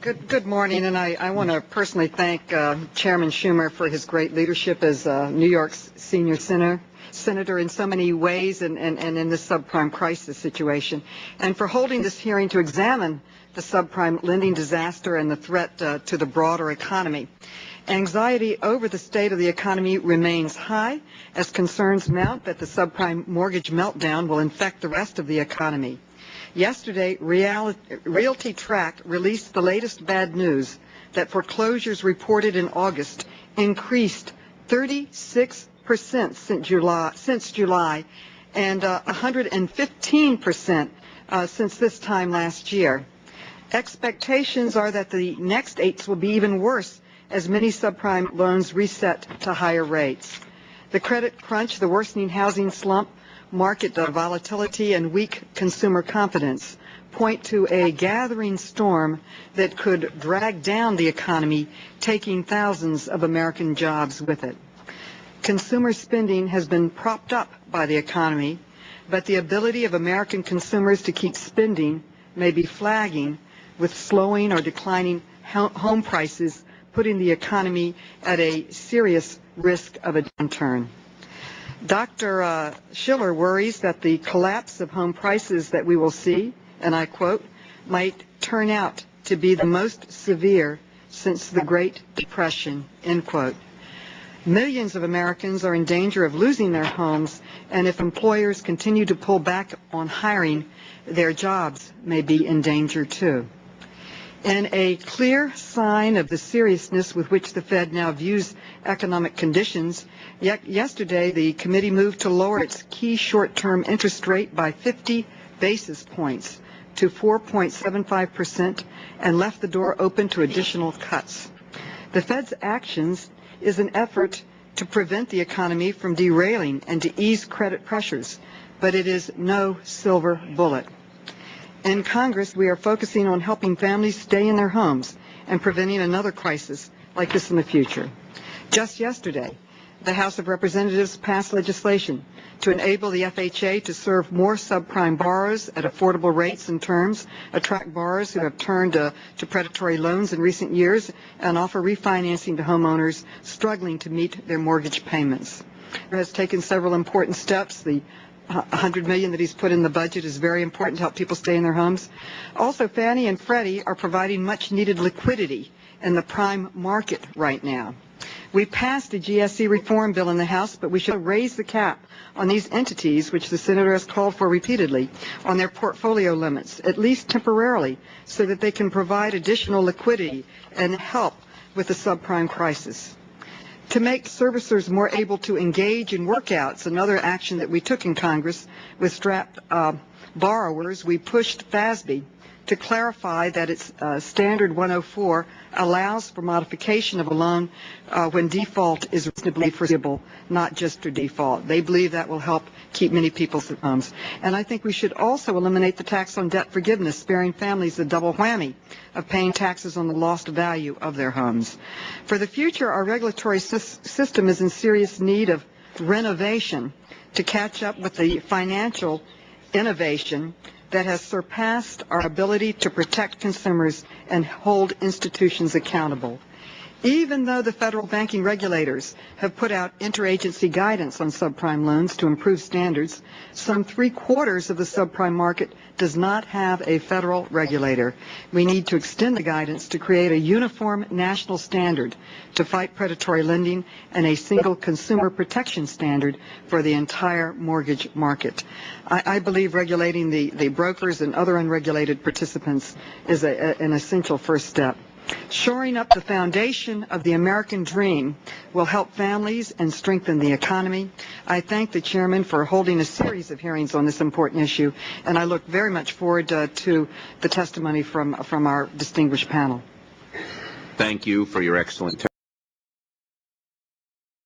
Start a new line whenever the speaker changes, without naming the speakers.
Good morning, and I want to personally thank Chairman Schumer for his great leadership as New York's senior senator in so many ways and in this subprime crisis situation, and for holding this hearing to examine the subprime lending disaster and the threat to the broader economy. Anxiety over the state of the economy remains high as concerns mount that the subprime mortgage meltdown will infect the rest of the economy. Yesterday, Realty Track released the latest bad news that foreclosures reported in August increased 36% since July and 115% since this time last year. Expectations are that the next 8 will be even worse as many subprime loans reset to higher rates. The credit crunch, the worsening housing slump, market volatility, and weak consumer confidence point to a gathering storm that could drag down the economy, taking thousands of American jobs with it. Consumer spending has been propped up by the economy, but the ability of American consumers to keep spending may be flagging with slowing or declining home prices, putting the economy at a serious risk of a downturn. Dr. Schiller worries that the collapse of home prices that we will see, and I quote, might turn out to be the most severe since the Great Depression, end quote. Millions of Americans are in danger of losing their homes, and if employers continue to pull back on hiring, their jobs may be in danger too. In a clear sign of the seriousness with which the Fed now views economic conditions, yesterday the committee moved to lower its key short-term interest rate by 50 basis points to 4.75% and left the door open to additional cuts. The Fed's actions is an effort to prevent the economy from derailing and to ease credit pressures, but it is no silver bullet. In Congress, we are focusing on helping families stay in their homes and preventing another crisis like this in the future. Just yesterday, the House of Representatives passed legislation to enable the FHA to serve more subprime borrowers at affordable rates and terms, attract borrowers who have turned to predatory loans in recent years, and offer refinancing to homeowners struggling to meet their mortgage payments. It has taken several important steps. The $100 million that he's put in the budget is very important to help people stay in their homes. Also, Fannie and Freddie are providing much-needed liquidity in the prime market right now. We passed a GSE reform bill in the House, but we should raise the cap on these entities, which the Senator has called for repeatedly, on their portfolio limits, at least temporarily, so that they can provide additional liquidity and help with the subprime crisis. To make servicers more able to engage in workouts, another action that we took in Congress with strapped borrowers, we pushed FASB to clarify that its Standard 104 allows for modification of a loan when default is reasonably foreseeable, not just a default. They believe that will help keep many people's homes. And I think we should also eliminate the tax on debt forgiveness, sparing families the double whammy of paying taxes on the lost value of their homes. For the future, our regulatory system is in serious need of renovation to catch up with the financial innovation that has surpassed our ability to protect consumers and hold institutions accountable. Even though the federal banking regulators have put out interagency guidance on subprime loans to improve standards, some 3/4 of the subprime market does not have a federal regulator. We need to extend the guidance to create a uniform national standard to fight predatory lending and a single consumer protection standard for the entire mortgage market. I believe regulating the brokers and other unregulated participants is an essential first step. Shoring up the foundation of the American dream will help families and strengthen the economy. I thank the chairman for holding a series of hearings on this important issue, and I look very much forward to the testimony from our distinguished panel.
Thank you for your excellent testimony.